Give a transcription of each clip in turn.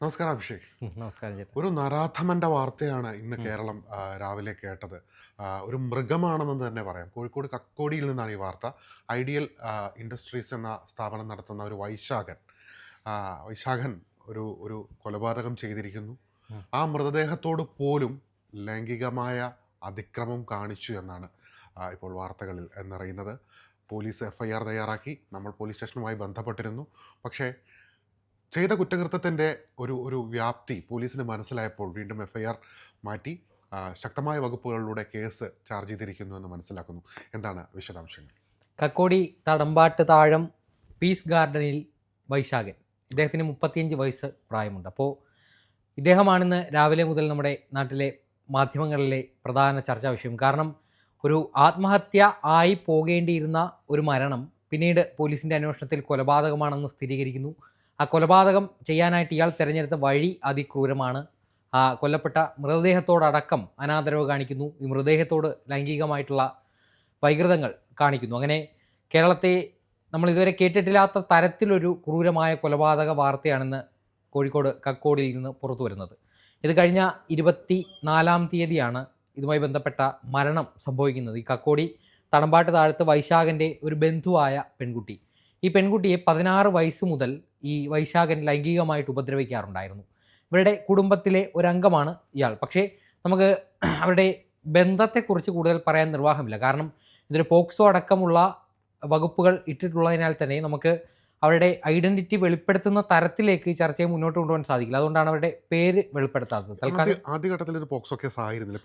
നമസ്കാരം അഭിഷേക്. നമസ്കാരം ചേട്ടാ. ഒരു നരാധമന്റെ വാർത്തയാണ് ഇന്ന് കേരളം രാവിലെ കേട്ടത്. ഒരു മൃഗമാണെന്ന് തന്നെ പറയാം. കോഴിക്കോട് കക്കോടിയിൽ നിന്നാണ് ഈ വാർത്ത. ഐഡിയൽ ഇൻഡസ്ട്രീസ് എന്ന സ്ഥാപനം നടത്തുന്ന ഒരു വൈശാഖൻ ഒരു ഒരു കൊലപാതകം ചെയ്തിരിക്കുന്നു. ഉം. ആ മൃതദേഹത്തോട് പോലും ലൈംഗികമായ അതിക്രമം കാണിച്ചു എന്നാണ് ഇപ്പോൾ വാർത്തകളിൽ എന്നറിയുന്നത്. പോലീസ് FIR തയ്യാറാക്കി. നമ്മൾ പോലീസ് സ്റ്റേഷനുമായി ബന്ധപ്പെട്ടിരുന്നു. പക്ഷേ ചെയ്ത കുറ്റകൃത്യത്തിൻ്റെ ഒരു വ്യാപ്തി പോലീസിന് മനസ്സിലായപ്പോൾ വീണ്ടും FIR മാറ്റി ശക്തമായ വകുപ്പുകളിലൂടെ കേസ് ചാർജ് ചെയ്തിരിക്കുന്നു എന്ന് മനസ്സിലാക്കുന്നു. എന്താണ് വിശദാംശങ്ങൾ? കക്കോടി തടമ്പാട്ട് താഴം പീസ് ഗാർഡനിൽ വൈശാഖൻ, ഇദ്ദേഹത്തിന് 35 വയസ്സ് പ്രായമുണ്ട്. അപ്പോൾ ഇദ്ദേഹമാണിന്ന് രാവിലെ മുതൽ നമ്മുടെ നാട്ടിലെ മാധ്യമങ്ങളിലെ പ്രധാന ചർച്ചാ വിഷയം. കാരണം ഒരു ആത്മഹത്യ ആയി പോകേണ്ടിയിരുന്ന ഒരു മരണം പിന്നീട് പോലീസിൻ്റെ അന്വേഷണത്തിൽ കൊലപാതകമാണെന്ന് സ്ഥിരീകരിക്കുന്നു. ആ കൊലപാതകം ചെയ്യാനായിട്ട് ഇയാൾ തിരഞ്ഞെടുത്ത വഴി അതിക്രൂരമാണ്. കൊല്ലപ്പെട്ട മൃതദേഹത്തോടടക്കം അനാദരവ് കാണിക്കുന്നു. ഈ മൃതദേഹത്തോട് ലൈംഗികമായിട്ടുള്ള വൈകൃതങ്ങൾ കാണിക്കുന്നു. അങ്ങനെ കേരളത്തെ നമ്മൾ ഇതുവരെ കേട്ടിട്ടില്ലാത്ത തരത്തിലൊരു ക്രൂരമായ കൊലപാതക വാർത്തയാണെന്ന് കോഴിക്കോട് കക്കോടിയിൽ നിന്ന് പുറത്തു വരുന്നത്. ഇത് കഴിഞ്ഞ 24-ാം തീയതിയാണ് ഇതുമായി ബന്ധപ്പെട്ട മരണം സംഭവിക്കുന്നത്. ഈ കക്കോടി തടമ്പാട്ട് താഴത്ത് വൈശാഖൻ്റെ ഒരു ബന്ധുവായ പെൺകുട്ടി. ഈ പെൺകുട്ടിയെ 16 വയസ്സ് മുതൽ ഈ വൈശാഖൻ ലൈംഗികമായിട്ട് ഉപദ്രവിക്കാറുണ്ടായിരുന്നു. ഇവരുടെ കുടുംബത്തിലെ ഒരംഗമാണ് ഇയാൾ. പക്ഷേ നമുക്ക് അവരുടെ ബന്ധത്തെക്കുറിച്ച് കൂടുതൽ പറയാൻ നിർവാഹമില്ല. കാരണം ഇതിന് പോക്സോ അടക്കമുള്ള വകുപ്പുകൾ ഇട്ടിട്ടുള്ളതിനാൽ തന്നെ നമുക്ക് അവരുടെ ഐഡൻറ്റിറ്റി വെളിപ്പെടുത്തുന്ന തരത്തിലേക്ക് ഈ ചർച്ചയെ മുന്നോട്ട് കൊണ്ടുപോകാൻ സാധിക്കില്ല. അതുകൊണ്ടാണ് അവരുടെ പേര് വെളിപ്പെടുത്താത്തത്. തൽക്കാലം ആദ്യഘട്ടത്തിൽ ഒരു പോക്സോ കേസ് ആയിരുന്നില്ല.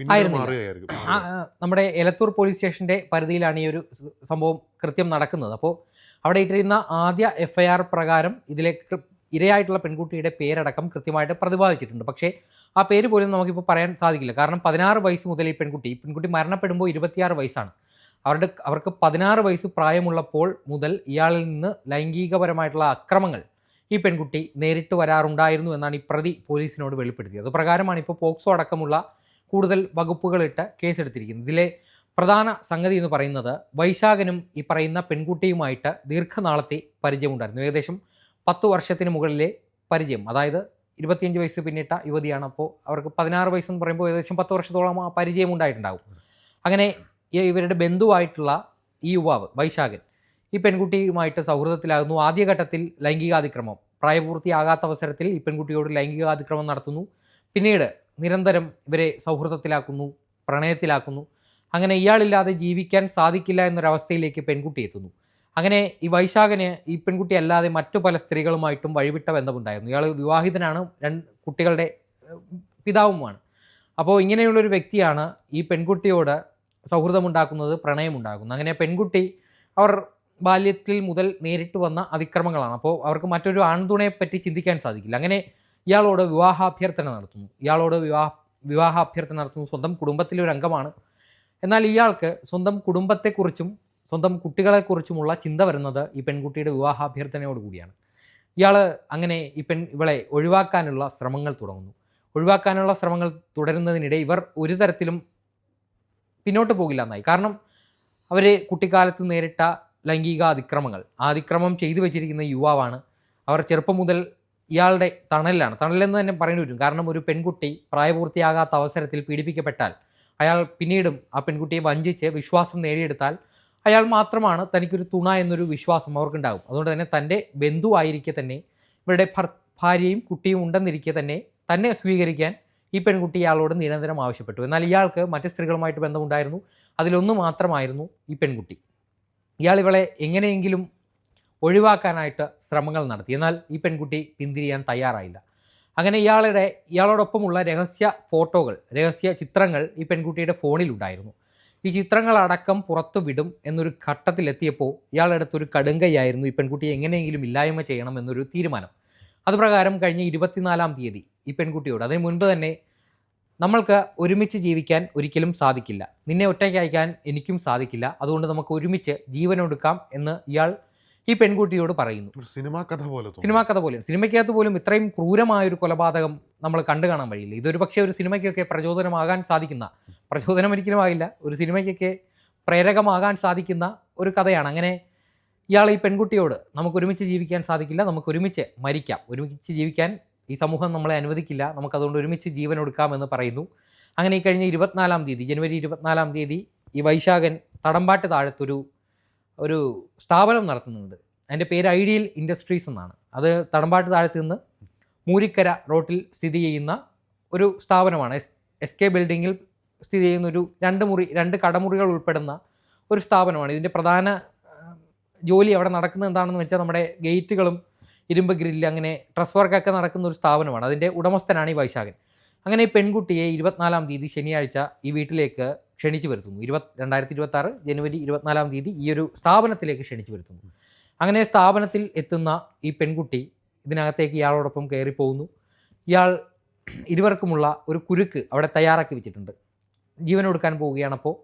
നമ്മുടെ എലത്തൂർ പോലീസ് സ്റ്റേഷൻ്റെ പരിധിയിലാണ് ഈ ഒരു സംഭവം കൃത്യം നടക്കുന്നത്. അപ്പോൾ അവിടെ ഇട്ടിരുന്ന ആദ്യ FIR പ്രകാരം ഇതിലേക്ക് ഇരയായിട്ടുള്ള പെൺകുട്ടിയുടെ പേരടക്കം കൃത്യമായിട്ട് പ്രതിപാദിച്ചിട്ടുണ്ട്. പക്ഷേ ആ പേര് പോലും നമുക്കിപ്പോൾ പറയാൻ സാധിക്കില്ല. കാരണം 16 വയസ്സ് മുതൽ ഈ പെൺകുട്ടി മരണപ്പെടുമ്പോൾ 26 വയസ്സാണ്. അവർക്ക് 16 വയസ്സ് പ്രായമുള്ളപ്പോൾ മുതൽ ഇയാളിൽ നിന്ന് ലൈംഗികപരമായിട്ടുള്ള അക്രമങ്ങൾ ഈ പെൺകുട്ടി നേരിട്ട് വരാറുണ്ടായിരുന്നു എന്നാണ് ഈ പ്രതി പോലീസിനോട് വെളിപ്പെടുത്തിയത്. അതുപ്രകാരമാണ് ഇപ്പോൾ പോക്സോ അടക്കമുള്ള കൂടുതൽ വകുപ്പുകളിട്ട് കേസെടുത്തിരിക്കുന്നത്. ഇതിലെ പ്രധാന സംഗതി എന്ന് പറയുന്നത് വൈശാഖനും ഈ പറയുന്ന പെൺകുട്ടിയുമായിട്ട് ദീർഘനാളത്തെ പരിചയമുണ്ടായിരുന്നു. ഏകദേശം 10 വർഷത്തിന് മുകളിലെ പരിചയം. അതായത് 25 വയസ്സ് പിന്നിട്ട യുവതിയാണ്. അപ്പോൾ അവർക്ക് 16 വയസ്സെന്ന് പറയുമ്പോൾ ഏകദേശം 10 വർഷത്തോളം ആ പരിചയം ഉണ്ടായിട്ടുണ്ടാകും. അങ്ങനെ ഇവരുടെ ബന്ധുവായിട്ടുള്ള ഈ യുവാവ് വൈശാഖൻ ഈ പെൺകുട്ടിയുമായിട്ട് സൗഹൃദത്തിലാകുന്നു. ആദ്യഘട്ടത്തിൽ ലൈംഗികാതിക്രമം, പ്രായപൂർത്തിയാകാത്ത അവസരത്തിൽ ഈ പെൺകുട്ടിയോട് ലൈംഗികാതിക്രമം നടത്തുന്നു. പിന്നീട് നിരന്തരം ഇവരെ സൗഹൃദത്തിലാക്കുന്നു, പ്രണയത്തിലാക്കുന്നു. അങ്ങനെ ഇയാളില്ലാതെ ജീവിക്കാൻ സാധിക്കില്ല എന്നൊരവസ്ഥയിലേക്ക് പെൺകുട്ടി എത്തുന്നു. അങ്ങനെ ഈ വൈശാഖന് ഈ പെൺകുട്ടി അല്ലാതെ മറ്റു പല സ്ത്രീകളുമായിട്ടും വഴിവിട്ട ബന്ധമുണ്ടായിരുന്നു. ഇയാൾ വിവാഹിതനാണ്, 2 കുട്ടികളുടെ പിതാവുമാണ്. അപ്പോൾ ഇങ്ങനെയുള്ളൊരു വ്യക്തിയാണ് ഈ പെൺകുട്ടിയോട് സൗഹൃദമുണ്ടാക്കുന്നത്, പ്രണയമുണ്ടാക്കുന്നത്. അങ്ങനെ പെൺകുട്ടി അവർ ബാല്യത്തിൽ മുതൽ നേരിട്ട് വന്ന അതിക്രമങ്ങളാണ്. അപ്പോൾ അവർക്ക് മറ്റൊരു ആൺതുണയെപ്പറ്റി ചിന്തിക്കാൻ സാധിക്കില്ല. അങ്ങനെ ഇയാളോട് വിവാഹാഭ്യർത്ഥന നടത്തുന്നു. സ്വന്തം കുടുംബത്തിലെ ഒരു അംഗമാണ്. എന്നാൽ ഇയാൾക്ക് സ്വന്തം കുടുംബത്തെക്കുറിച്ചും സ്വന്തം കുട്ടികളെക്കുറിച്ചുമുള്ള ചിന്ത വരുന്നത് ഈ പെൺകുട്ടിയുടെ വിവാഹാഭ്യർത്ഥനയോട് കൂടിയാണ്. ഇയാൾ അങ്ങനെ ഇവളെ ഒഴിവാക്കാനുള്ള ശ്രമങ്ങൾ തുടരുന്നതിനിടെ ഇവർ ഒരു തരത്തിലും പിന്നോട്ട് പോകില്ല എന്നായി. കാരണം അവർ കുട്ടിക്കാലത്ത് നേരിട്ട ലൈംഗിക അതിക്രമങ്ങൾ, ആ അതിക്രമം ചെയ്തു വെച്ചിരിക്കുന്ന യുവാവാണ്. അവർ ചെറുപ്പം മുതൽ ഇയാളുടെ തണലെന്ന് തന്നെ പറയേണ്ടി വരും. കാരണം ഒരു പെൺകുട്ടി പ്രായപൂർത്തിയാകാത്ത അവസരത്തിൽ പീഡിപ്പിക്കപ്പെട്ടാൽ അയാൾ പിന്നീടും ആ പെൺകുട്ടിയെ വഞ്ചിച്ച് വിശ്വാസം നേടിയെടുത്താൽ അയാൾ മാത്രമാണ് തനിക്കൊരു തുണ എന്നൊരു വിശ്വാസം അവർക്കുണ്ടാകും. അതുകൊണ്ട് തന്നെ തൻ്റെ ബന്ധുവായിരിക്കെ തന്നെ, ഇവരുടെ ഭാര്യയും കുട്ടിയും ഉണ്ടെന്നിരിക്കെ തന്നെ സ്വീകരിക്കാൻ ഈ പെൺകുട്ടി ഇയാളോട് നിരന്തരം ആവശ്യപ്പെട്ടു. എന്നാൽ ഇയാൾക്ക് മറ്റ് സ്ത്രീകളുമായിട്ട് ബന്ധമുണ്ടായിരുന്നു. അതിലൊന്നു മാത്രമായിരുന്നു ഈ പെൺകുട്ടി. ഇയാൾ ഇവളെ എങ്ങനെയെങ്കിലും ഒഴിവാക്കാനായിട്ട് ശ്രമങ്ങൾ നടത്തി. എന്നാൽ ഈ പെൺകുട്ടി പിന്തിരിയാൻ തയ്യാറായില്ല. അങ്ങനെ ഇയാളോടൊപ്പമുള്ള രഹസ്യ ചിത്രങ്ങൾ ഈ പെൺകുട്ടിയുടെ ഫോണിലുണ്ടായിരുന്നു. ഈ ചിത്രങ്ങളടക്കം പുറത്തു വിടും എന്നൊരു ഘട്ടത്തിലെത്തിയപ്പോൾ ഇയാളെടുത്തൊരു കടുങ്കയായിരുന്നു ഈ പെൺകുട്ടിയെ എങ്ങനെയെങ്കിലും ഇല്ലായ്മ ചെയ്യണം എന്നൊരു തീരുമാനം. അതുപ്രകാരം കഴിഞ്ഞ 24-ാം തീയതി ഈ പെൺകുട്ടിയോട്, അതിന് മുൻപ് തന്നെ, നമ്മൾക്ക് ഒരുമിച്ച് ജീവിക്കാൻ ഒരിക്കലും സാധിക്കില്ല, നിന്നെ ഒറ്റയ്ക്ക് അയക്കാൻ എനിക്കും സാധിക്കില്ല, അതുകൊണ്ട് നമുക്ക് ഒരുമിച്ച് ജീവനൊടുക്കാം എന്ന് ഇയാൾ ഈ പെൺകുട്ടിയോട് പറയുന്നു. സിനിമാ കഥ പോലെയാണ്. സിനിമയ്ക്കകത്ത് പോലും ഇത്രയും ക്രൂരമായൊരു കൊലപാതകം നമ്മൾ കണ്ടു കാണാൻ വഴിയില്ല. ഇതൊരു പക്ഷേ ഒരു സിനിമയ്ക്കൊക്കെ പ്രചോദനമാകാൻ സാധിക്കുന്ന, പ്രചോദനം ഒരിക്കലും ആകില്ല, ഒരു സിനിമയ്ക്കൊക്കെ പ്രേരകമാകാൻ സാധിക്കുന്ന ഒരു കഥയാണ്. അങ്ങനെ ഇയാൾ ഈ പെൺകുട്ടിയോട് നമുക്ക് ഒരുമിച്ച് ജീവിക്കാൻ സാധിക്കില്ല, നമുക്ക് ഒരുമിച്ച് മരിക്കാം, ഒരുമിച്ച് ജീവിക്കാൻ ഈ സമൂഹം നമ്മളെ അനുവദിക്കില്ല, നമുക്കതുകൊണ്ട് ഒരുമിച്ച് ജീവൻ ഒടുക്കാമെന്ന് പറയുന്നു. അങ്ങനെ ഈ കഴിഞ്ഞ 24-ാം തീയതി, ജനുവരി 24-ാം തീയതി ഈ വൈശാഖൻ തടമ്പാട്ട് താഴത്തൊരു സ്ഥാപനം നടത്തുന്നുണ്ട്. അതിൻ്റെ പേര് ഐഡിയൽ ഇൻഡസ്ട്രീസ് എന്നാണ്. അത് തടമ്പാട്ട് താഴത്ത് നിന്ന് മൂരിക്കര റോട്ടിൽ സ്ഥിതി ചെയ്യുന്ന ഒരു സ്ഥാപനമാണ്. എസ് കെ ബിൽഡിങ്ങിൽ സ്ഥിതി ചെയ്യുന്ന ഒരു 2 കടമുറികൾ ഉൾപ്പെടുന്ന ഒരു സ്ഥാപനമാണ്. ഇതിൻ്റെ പ്രധാന ജോലി അവിടെ നടക്കുന്നത് എന്താണെന്ന് വെച്ചാൽ നമ്മുടെ ഗേറ്റുകളും ഇരുമ്പ് ഗ്രില്ല് അങ്ങനെ ഡ്രസ് വർക്കൊക്കെ നടക്കുന്ന ഒരു സ്ഥാപനമാണ്. അതിൻ്റെ ഉടമസ്ഥനാണ് ഈ വൈശാഖൻ. അങ്ങനെ ഈ പെൺകുട്ടിയെ 24-ാം തീയതി ശനിയാഴ്ച ഈ വീട്ടിലേക്ക് ക്ഷണിച്ചു വരുത്തുന്നു. 2026 ജനുവരി 24-ാം തീയതി ഈ ഒരു സ്ഥാപനത്തിലേക്ക് ക്ഷണിച്ചു വരുത്തുന്നു. അങ്ങനെ സ്ഥാപനത്തിൽ എത്തുന്ന ഈ പെൺകുട്ടി ഇതിനകത്തേക്ക് ഇയാളോടൊപ്പം കയറിപ്പോകുന്നു. ഇയാൾ ഇരുവർക്കുമുള്ള ഒരു കുരുക്ക് അവിടെ തയ്യാറാക്കി വെച്ചിട്ടുണ്ട്. ജീവനൊടുക്കാൻ പോവുകയാണ്. അപ്പോൾ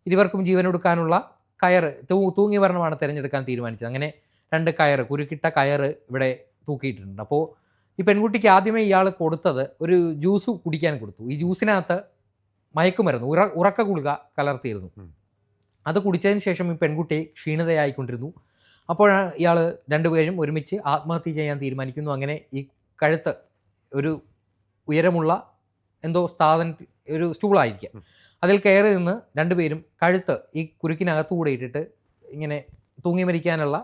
ഇരുവർക്കും ജീവനൊടുക്കാനുള്ള കയറ് തൂങ്ങി വരണമാണ് തിരഞ്ഞെടുക്കാൻ തീരുമാനിച്ചത്. അങ്ങനെ 2 കുരുക്കിട്ട കയറ് ഇവിടെ തൂക്കിയിട്ടുണ്ട്. അപ്പോൾ ഈ പെൺകുട്ടിക്ക് ആദ്യമേ ഇയാൾ കൊടുത്തത് ഒരു ജ്യൂസ് കുടിക്കാൻ കൊടുത്തു. ഈ ജ്യൂസിനകത്ത് മയക്കുമരുന്ന് ഉറക്ക ഗുളിക കലർത്തിയിരുന്നു. അത് കുടിച്ചതിന് ശേഷം ഈ പെൺകുട്ടി ക്ഷീണിതയായിക്കൊണ്ടിരുന്നു. അപ്പോഴാണ് ഇയാൾ 2 പേരും ഒരുമിച്ച് ആത്മഹത്യ ചെയ്യാൻ തീരുമാനിക്കുന്നു. അങ്ങനെ ഈ കഴുത്ത് ഒരു ഉയരമുള്ള എന്തോ സ്ഥാപനത്തിൽ ഒരു സ്റ്റൂളായിരിക്കാം, അതിൽ കയറി നിന്ന് 2 പേരും കഴുത്ത് ഈ കുരുക്കിനകത്തുകൂടെ ഇട്ടിട്ട് ഇങ്ങനെ തൂങ്ങി മരിക്കാനുള്ള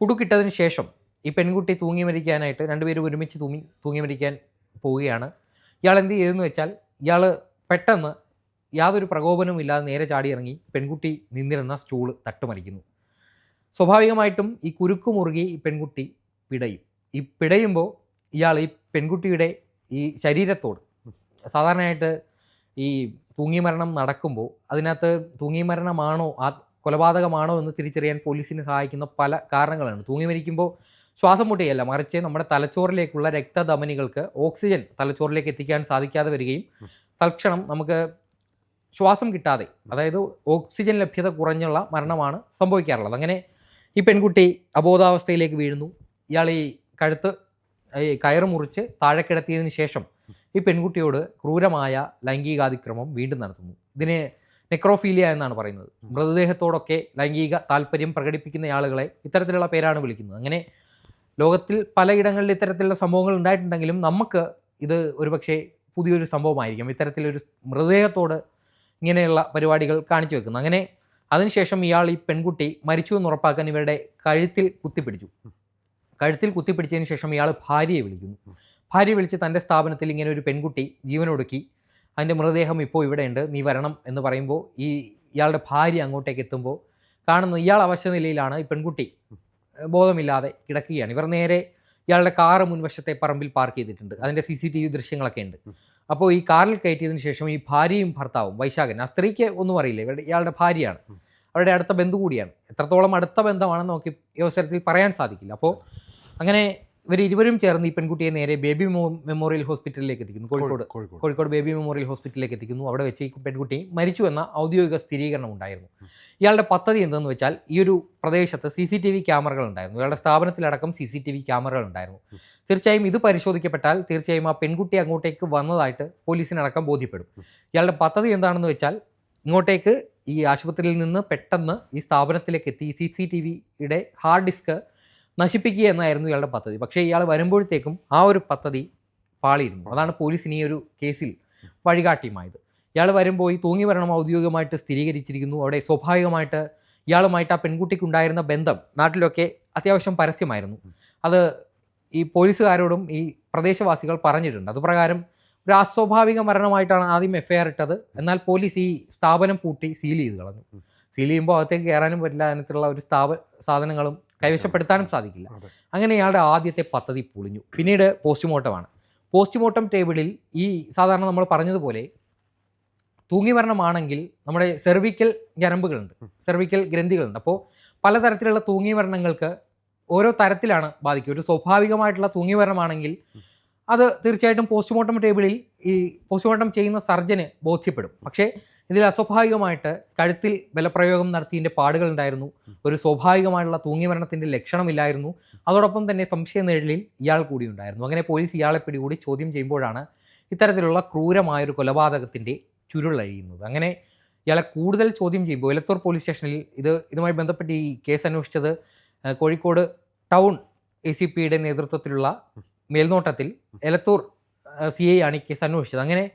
കുടുക്കിട്ടതിന് ശേഷം ഈ പെൺകുട്ടി തൂങ്ങി മരിക്കാനായിട്ട് 2 പേരും ഒരുമിച്ച് തൂങ്ങി മരിക്കാൻ പോവുകയാണ്. ഇയാൾ എന്ത് ചെയ്തെന്ന് വെച്ചാൽ ഇയാൾ പെട്ടെന്ന് യാതൊരു പ്രകോപനവും ഇല്ലാതെ നേരെ ചാടി ഇറങ്ങി പെൺകുട്ടി നിന്നിരുന്ന സ്റ്റൂള് തട്ടുമറിക്കുന്നു. സ്വാഭാവികമായിട്ടും ഈ കുരുക്ക് മുറുകി ഈ പെൺകുട്ടി പിടയും. ഈ പിടയുമ്പോൾ ഇയാൾ ഈ പെൺകുട്ടിയുടെ ഈ ശരീരത്തോട്, സാധാരണയായിട്ട് ഈ തൂങ്ങിമരണം നടക്കുമ്പോൾ അതിനകത്ത് തൂങ്ങിമരണമാണോ കൊലപാതകമാണോ എന്ന് തിരിച്ചറിയാൻ പോലീസിനെ സഹായിക്കുന്ന പല കാരണങ്ങളാണ്. തൂങ്ങി മരിക്കുമ്പോൾ ശ്വാസം മുട്ടുകയല്ല, മറിച്ച് നമ്മുടെ തലച്ചോറിലേക്കുള്ള രക്തധമനികൾക്ക് ഓക്സിജൻ തലച്ചോറിലേക്ക് എത്തിക്കാൻ സാധിക്കാതെ വരികയും തൽക്ഷണം നമുക്ക് ശ്വാസം കിട്ടാതെ, അതായത് ഓക്സിജൻ ലഭ്യത കുറഞ്ഞുള്ള മരണമാണ് സംഭവിക്കാറുള്ളത്. അങ്ങനെ ഈ പെൺകുട്ടി അബോധാവസ്ഥയിലേക്ക് വീഴുന്നു. ഇയാൾ ഈ കയറ് മുറിച്ച് താഴെ കിടത്തിയതിന് ശേഷം ഈ പെൺകുട്ടിയോട് ക്രൂരമായ ലൈംഗികാതിക്രമം വീണ്ടും നടത്തുന്നു. ഇതിനെ നെക്രോഫീലിയ എന്നാണ് പറയുന്നത്. മൃതദേഹത്തോടൊക്കെ ലൈംഗിക താല്പര്യം പ്രകടിപ്പിക്കുന്ന ആളുകളെ ഇത്തരത്തിലുള്ള പേരാണ് വിളിക്കുന്നത്. അങ്ങനെ ലോകത്തിൽ പലയിടങ്ങളിൽ ഇത്തരത്തിലുള്ള സംഭവങ്ങൾ ഉണ്ടായിട്ടുണ്ടെങ്കിലും നമുക്ക് ഇത് ഒരുപക്ഷെ പുതിയൊരു സംഭവമായിരിക്കും, ഇത്തരത്തിലൊരു മൃതദേഹത്തോട് ഇങ്ങനെയുള്ള പരിപാടികൾ കാണിച്ചു വെക്കുന്നത്. അങ്ങനെ അതിനുശേഷം ഇയാൾ ഈ പെൺകുട്ടി മരിച്ചു എന്ന് ഉറപ്പാക്കാൻ ഇവരുടെ കഴുത്തിൽ കുത്തിപ്പിടിച്ചതിന് ശേഷം ഇയാൾ ഭാര്യയെ വിളിക്കുന്നു. ഭാര്യയെ വിളിച്ച് തൻ്റെ സ്ഥാപനത്തിൽ ഇങ്ങനെ ഒരു പെൺകുട്ടി ജീവനൊടുക്കി, അതിൻ്റെ മൃതദേഹം ഇപ്പോൾ ഇവിടെയുണ്ട്, നീ വരണം എന്ന് പറയുമ്പോൾ ഇയാളുടെ ഭാര്യ അങ്ങോട്ടേക്ക് എത്തുമ്പോൾ കാണുന്നു ഇയാൾ അവശനിലയിലാണ്. ഈ പെൺകുട്ടി ബോധമില്ലാതെ കിടക്കുകയാണ്. ഇവർ നേരെ ഇയാളുടെ കാറ് മുൻവശത്തെ പറമ്പിൽ പാർക്ക് ചെയ്തിട്ടുണ്ട്. അതിൻ്റെ CCTV ദൃശ്യങ്ങളൊക്കെ ഉണ്ട്. അപ്പോൾ ഈ കാറിൽ കയറ്റിയതിന് ശേഷം ഈ ഭാര്യയും ഭർത്താവും, വൈശാഖൻ, ആ സ്ത്രീക്ക് ഒന്നും അറിയില്ല, ഇയാളുടെ ഭാര്യയാണ്, അവരുടെ അടുത്ത ബന്ധു കൂടിയാണ്. എത്രത്തോളം അടുത്ത ബന്ധമാണെന്ന് നമുക്ക് ഈ അവസരത്തിൽ പറയാൻ സാധിക്കില്ല. അപ്പോൾ അങ്ങനെ ഇരുവരും ചേർന്ന് ഈ പെൺകുട്ടിയെ നേരെ ബേബി മെമ്മോറിയൽ ഹോസ്പിറ്റലിലേക്ക് എത്തിക്കുന്നു. കോഴിക്കോട് ബേബി മെമ്മോറിയൽ ഹോസ്പിറ്റലിലേക്ക് എത്തിക്കുന്നു. അവിടെ വെച്ച് ഈ പെൺകുട്ടി മരിച്ചു എന്ന ഔദ്യോഗിക സ്ഥിരീകരണം ഉണ്ടായിരുന്നു. ഇയാളുടെ പദ്ധതി എന്തെന്ന് വെച്ചാൽ ഈ ഒരു പ്രദേശത്ത് CCTV ക്യാമറകൾ ഉണ്ടായിരുന്നു. ഇയാളുടെ സ്ഥാപനത്തിലടക്കം CCTV ക്യാമറകൾ ഉണ്ടായിരുന്നു. തീർച്ചയായും ഇത് പരിശോധിക്കപ്പെട്ടാൽ തീർച്ചയായും ആ പെൺകുട്ടി അങ്ങോട്ടേക്ക് വന്നതായിട്ട് പോലീസിനടക്കം ബോധ്യപ്പെടും. ഇയാളുടെ പദ്ധതി എന്താണെന്ന് വെച്ചാൽ ഇങ്ങോട്ടേക്ക് ഈ ആശുപത്രിയിൽ നിന്ന് പെട്ടെന്ന് ഈ സ്ഥാപനത്തിലേക്ക് എത്തി CCTVയുടെ ഹാർഡ് ഡിസ്ക് നശിപ്പിക്കുക എന്നായിരുന്നു ഇയാളുടെ പദ്ധതി. പക്ഷേ ഇയാൾ വരുമ്പോഴത്തേക്കും ആ ഒരു പദ്ധതി പാളിയിരുന്നു. അതാണ് പോലീസിന് ഈ ഒരു കേസിൽ വഴികാട്ടിയുമായത്. ഇയാൾ വരുമ്പോൾ ഈ തൂങ്ങി മരണം ഔദ്യോഗികമായിട്ട് സ്ഥിരീകരിച്ചിരിക്കുന്നു. അവിടെ സ്വാഭാവികമായിട്ട് ഇയാളുമായിട്ട് ആ പെൺകുട്ടിക്കുണ്ടായിരുന്ന ബന്ധം നാട്ടിലൊക്കെ അത്യാവശ്യം പരസ്യമായിരുന്നു. അത് ഈ പോലീസുകാരോടും ഈ പ്രദേശവാസികൾ പറഞ്ഞിട്ടുണ്ട്. അതുപ്രകാരം ഒരു അസ്വാഭാവിക മരണമായിട്ടാണ് ആദ്യം FIR ഇട്ടത്. എന്നാൽ പോലീസ് ഈ സ്ഥാപനം പൂട്ടി സീൽ ചെയ്ത് കളഞ്ഞു. സീൽ ചെയ്യുമ്പോൾ അകത്തേക്ക് കയറാനും പറ്റില്ല, അതിനകത്തുള്ള ഒരു സാധനങ്ങളും കൈവശപ്പെടുത്താനും സാധിക്കില്ല. അങ്ങനെ ഇയാളുടെ ആദ്യത്തെ പദ്ധതി പൊളിഞ്ഞു. പിന്നീട് പോസ്റ്റ്മോർട്ടമാണ്. പോസ്റ്റ്മോർട്ടം ടേബിളിൽ ഈ സാധാരണ നമ്മൾ പറഞ്ഞതുപോലെ തൂങ്ങി മരണമാണെങ്കിൽ നമ്മുടെ സെർവിക്കൽ ഞരമ്പുകളുണ്ട്, സെർവിക്കൽ ഗ്രന്ഥികളുണ്ട്. അപ്പോൾ പലതരത്തിലുള്ള തൂങ്ങി മരണങ്ങൾക്ക് ഓരോ തരത്തിലാണ് ബാധിക്കുക. ഒരു സ്വാഭാവികമായിട്ടുള്ള തൂങ്ങി മരണമാണെങ്കിൽ അത് തീർച്ചയായിട്ടും പോസ്റ്റ്മോർട്ടം ടേബിളിൽ ഈ പോസ്റ്റ്മോർട്ടം ചെയ്യുന്ന സർജന് ബോധ്യപ്പെടും. പക്ഷേ ഇതിൽ അസ്വാഭാവികമായിട്ട് കഴുത്തിൽ ബലപ്രയോഗം നടത്തിയതിൻ്റെ പാടുകൾ ഉണ്ടായിരുന്നു. ഒരു സ്വാഭാവികമായിട്ടുള്ള തൂങ്ങിമരണത്തിൻ്റെ ലക്ഷണമില്ലായിരുന്നു. അതോടൊപ്പം തന്നെ സംശയ നിഴലിൽ ഇയാൾ കൂടി ഉണ്ടായിരുന്നു. അങ്ങനെ പോലീസ് ഇയാളെ പിടികൂടി ചോദ്യം ചെയ്യുമ്പോഴാണ് ഇത്തരത്തിലുള്ള ക്രൂരമായൊരു കൊലപാതകത്തിൻ്റെ ചുരുളഴിയുന്നത്. അങ്ങനെ ഇയാളെ കൂടുതൽ ചോദ്യം ചെയ്യുമ്പോൾ എലത്തൂർ പോലീസ് സ്റ്റേഷനിൽ ഇതുമായി ബന്ധപ്പെട്ട് ഈ കേസ് അന്വേഷിച്ചത് കോഴിക്കോട് ടൗൺ ACPയുടെ നേതൃത്വത്തിലുള്ള മേൽനോട്ടത്തിൽ എലത്തൂർ CI ആണ് ഈ കേസ് അന്വേഷിച്ചത്. അങ്ങനെ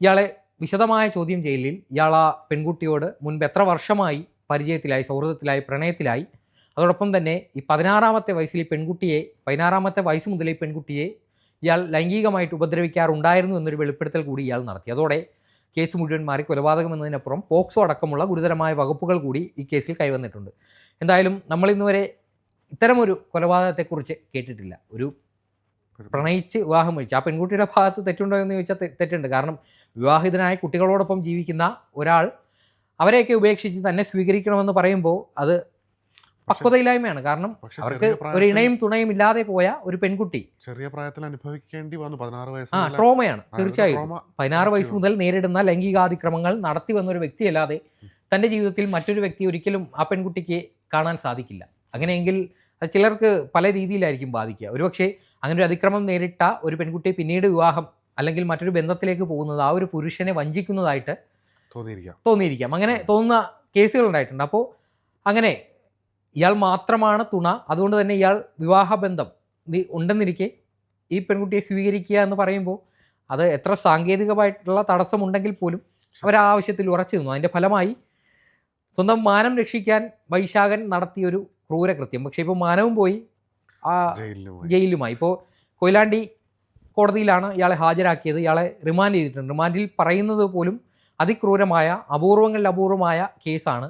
ഇയാളെ വിശദമായ ചോദ്യം ചെയ്യലിൽ ഇയാൾ ആ പെൺകുട്ടിയോട് മുൻപ് എത്ര വർഷമായി പരിചയത്തിലായി, സൗഹൃദത്തിലായി, പ്രണയത്തിലായി, അതോടൊപ്പം തന്നെ ഈ 16-ാമത്തെ വയസ്സിൽ ഈ പെൺകുട്ടിയെ 16-ാമത്തെ വയസ്സ് മുതൽ ഈ പെൺകുട്ടിയെ ഇയാൾ ലൈംഗികമായിട്ട് ഉപദ്രവിക്കാറുണ്ടായിരുന്നു എന്നൊരു വെളിപ്പെടുത്തൽ കൂടി ഇയാൾ നടത്തി. അതോടെ കേസ് മുഴുവൻ മാറി കൊലപാതകം എന്നതിനപ്പുറം പോക്സോ അടക്കമുള്ള ഗുരുതരമായ വകുപ്പുകൾ കൂടി ഈ കേസിൽ കൈവന്നിട്ടുണ്ട്. എന്തായാലും നമ്മൾ ഇന്നുവരെ ഇത്തരമൊരു കൊലപാതകത്തെക്കുറിച്ച് കേട്ടിട്ടില്ല. ഒരു പ്രണയിച്ച് വിവാഹം കഴിച്ചു. ആ പെൺകുട്ടിയുടെ ഭാഗത്ത് തെറ്റുണ്ടോ എന്ന് ചോദിച്ചാൽ തെറ്റുണ്ട്. കാരണം വിവാഹിതനായ കുട്ടികളോടൊപ്പം ജീവിക്കുന്ന ഒരാൾ അവരെയൊക്കെ ഉപേക്ഷിച്ച് തന്നെ സ്വീകരിക്കണമെന്ന് പറയുമ്പോൾ അത് പക്വതയില്ലായ്മയാണ്. കാരണം അവർക്ക് ഒരു ഇണയും തുണയും ഇല്ലാതെ പോയ ഒരു പെൺകുട്ടി ചെറിയ പ്രായത്തിൽ അനുഭവിക്കേണ്ടി വന്നു. 16 വയസ്സ് ട്രോമയാണ് തീർച്ചയായും. 16 വയസ്സ് മുതൽ നേരിടുന്ന ലൈംഗികാതിക്രമങ്ങൾ നടത്തി വന്ന ഒരു വ്യക്തിയല്ലാതെ തൻ്റെ ജീവിതത്തിൽ മറ്റൊരു വ്യക്തി ഒരിക്കലും ആ പെൺകുട്ടിക്ക് കാണാൻ സാധിക്കില്ല. അങ്ങനെയെങ്കിൽ അത് ചിലർക്ക് പല രീതിയിലായിരിക്കും ബാധിക്കുക. ഒരുപക്ഷെ അങ്ങനെ ഒരു അതിക്രമം നേരിട്ട ഒരു പെൺകുട്ടിയെ പിന്നീട് വിവാഹം അല്ലെങ്കിൽ മറ്റൊരു ബന്ധത്തിലേക്ക് പോകുന്നത് ആ ഒരു പുരുഷനെ വഞ്ചിക്കുന്നതായിട്ട് തോന്നിയിരിക്കാം. അങ്ങനെ തോന്നുന്ന കേസുകൾ ഉണ്ടായിട്ടുണ്ട്. അപ്പോൾ അങ്ങനെ ഇയാൾ മാത്രമാണ് തുണ, അതുകൊണ്ട് തന്നെ ഇയാൾ വിവാഹബന്ധം ഉണ്ടെന്നിരിക്കെ ഈ പെൺകുട്ടിയെ സ്വീകരിക്കുക എന്ന് പറയുമ്പോൾ അത് എത്ര സാങ്കേതികമായിട്ടുള്ള തടസ്സമുണ്ടെങ്കിൽ പോലും അവർ ആ ആവശ്യത്തിൽ ഉറച്ചു നിന്നു. അതിൻ്റെ ഫലമായി സ്വന്തം മാനം രക്ഷിക്കാൻ വൈശാഖൻ നടത്തിയൊരു ക്രൂരകൃത്യം. പക്ഷേ ഇപ്പോൾ മാനവും പോയി, ജയിലുമായി. ഇപ്പോൾ കൊയിലാണ്ടി കോടതിയിലാണ് ഇയാളെ ഹാജരാക്കിയത്. ഇയാളെ റിമാൻഡ് ചെയ്തിട്ടുണ്ട്. റിമാൻഡിൽ പറയുന്നത് പോലും അതിക്രൂരമായ അപൂർവങ്ങളിൽ അപൂർവമായ കേസാണ്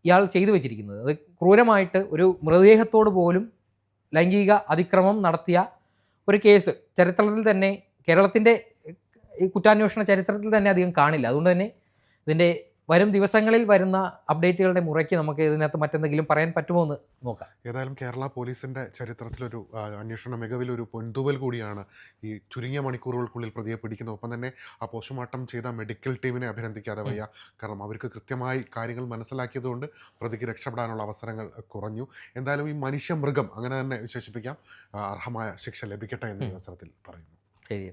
ഇയാൾ ചെയ്തു വെച്ചിരിക്കുന്നത്. അത് ക്രൂരമായിട്ട് ഒരു മൃതദേഹത്തോട് പോലും ലൈംഗിക അതിക്രമം നടത്തിയ ഒരു കേസ് ചരിത്രത്തിൽ തന്നെ, കേരളത്തിൻ്റെ ഈ കുറ്റാന്വേഷണ ചരിത്രത്തിൽ തന്നെ അധികം കാണില്ല. അതുകൊണ്ട് തന്നെ ഇതിൻ്റെ വരും ദിവസങ്ങളിൽ വരുന്ന അപ്ഡേറ്റുകളുടെ മുറയ്ക്ക് നമുക്ക് ഇതിനകത്ത് മറ്റെന്തെങ്കിലും പറയാൻ പറ്റുമോ എന്ന് നോക്കാം. ഏതായാലും കേരള പോലീസിൻ്റെ ചരിത്രത്തിലൊരു അന്വേഷണ മികവിലൊരു പൊൻതൂവൽ കൂടിയാണ് ഈ ചുരുങ്ങിയ മണിക്കൂറുകൾക്കുള്ളിൽ പ്രതിയെ പിടിക്കുന്നത്. ഒപ്പം തന്നെ ആ പോസ്റ്റ്മോർട്ടം ചെയ്ത മെഡിക്കൽ ടീമിനെ അഭിനന്ദിക്കാതെ വയ്യ. കാരണം അവർക്ക് കൃത്യമായി കാര്യങ്ങൾ മനസ്സിലാക്കിയതുകൊണ്ട് പ്രതിക്ക് രക്ഷപ്പെടാനുള്ള അവസരങ്ങൾ കുറഞ്ഞു. എന്തായാലും ഈ മനുഷ്യമൃഗം അങ്ങനെ തന്നെ വിശേഷിപ്പിക്കാം, അർഹമായ ശിക്ഷ ലഭിക്കട്ടെ എന്ന് ഈ അവസരത്തിൽ പറയുന്നു. ശരി.